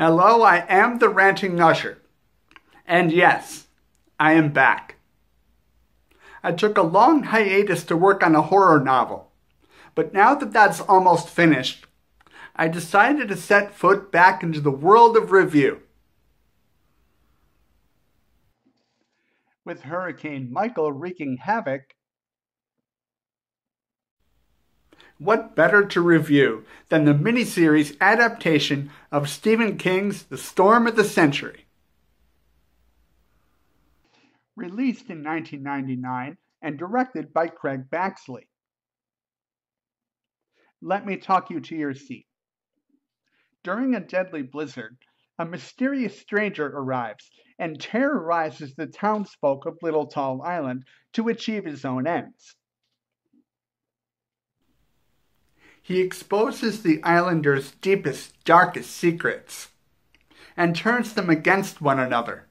Hello, I am the Ranting Usher. And yes, I am back. I took a long hiatus to work on a horror novel, but now that that's almost finished, I decided to set foot back into the world of review. With Hurricane Michael wreaking havoc, what better to review than the miniseries adaptation of Stephen King's The Storm of the Century? Released in 1999 and directed by Craig Baxley. Let me talk you to your seat. During a deadly blizzard, a mysterious stranger arrives and terrorizes the townsfolk of Little Tall Island to achieve his own ends. He exposes the islanders' deepest, darkest secrets and turns them against one another.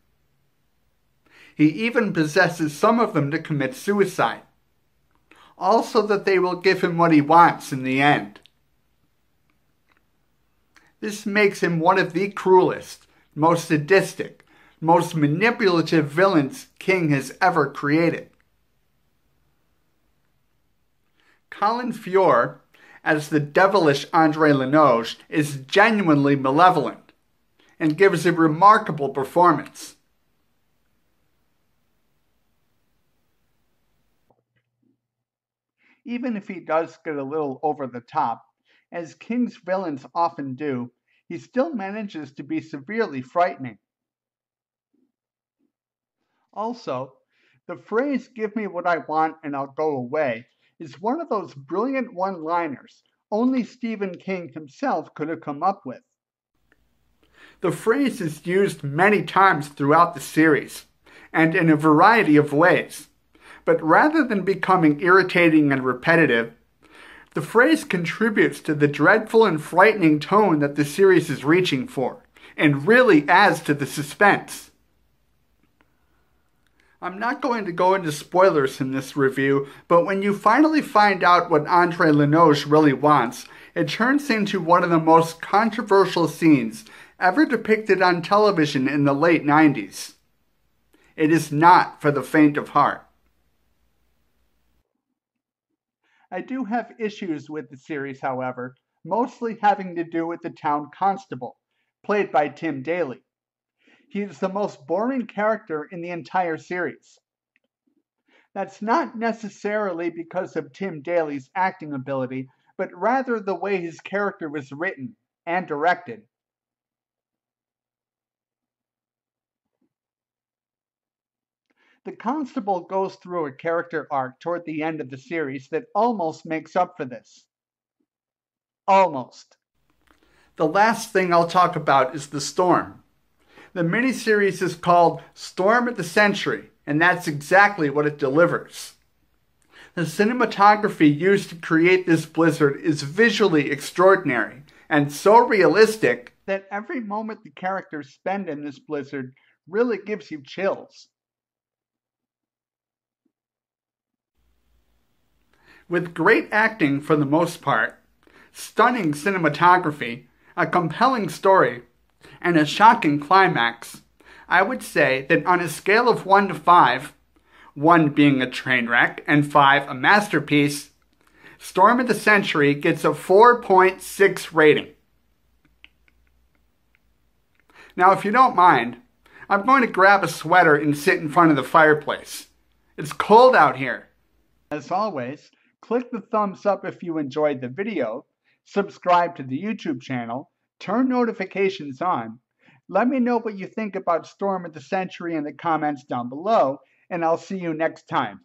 He even possesses some of them to commit suicide, all so that they will give him what he wants in the end. This makes him one of the cruelest, most sadistic, most manipulative villains King has ever created. Colin Feore, as the devilish Andre Linoge, is genuinely malevolent and gives a remarkable performance. Even if he does get a little over the top, as King's villains often do, he still manages to be severely frightening. Also, the phrase "give me what I want and I'll go away" is one of those brilliant one-liners only Stephen King himself could have come up with. The phrase is used many times throughout the series, and in a variety of ways. But rather than becoming irritating and repetitive, the phrase contributes to the dreadful and frightening tone that the series is reaching for, and really adds to the suspense. I'm not going to go into spoilers in this review, but when you finally find out what Andre Linoge really wants, it turns into one of the most controversial scenes ever depicted on television in the late 90s. It is not for the faint of heart. I do have issues with the series, however, mostly having to do with the town constable, played by Tim Daly. He is the most boring character in the entire series. That's not necessarily because of Tim Daly's acting ability, but rather the way his character was written and directed. The constable goes through a character arc toward the end of the series that almost makes up for this. Almost. The last thing I'll talk about is the storm. The miniseries is called Storm of the Century, and that's exactly what it delivers. The cinematography used to create this blizzard is visually extraordinary, and so realistic that every moment the characters spend in this blizzard really gives you chills. With great acting for the most part, stunning cinematography, a compelling story, and a shocking climax, I would say that on a scale of 1 to 5, 1 being a train wreck and 5 a masterpiece, Storm of the Century gets a 4.6 rating. Now, if you don't mind, I'm going to grab a sweater and sit in front of the fireplace. It's cold out here. As always, click the thumbs up if you enjoyed the video, subscribe to the YouTube channel, turn notifications on. Let me know what you think about Storm of the Century in the comments down below, and I'll see you next time.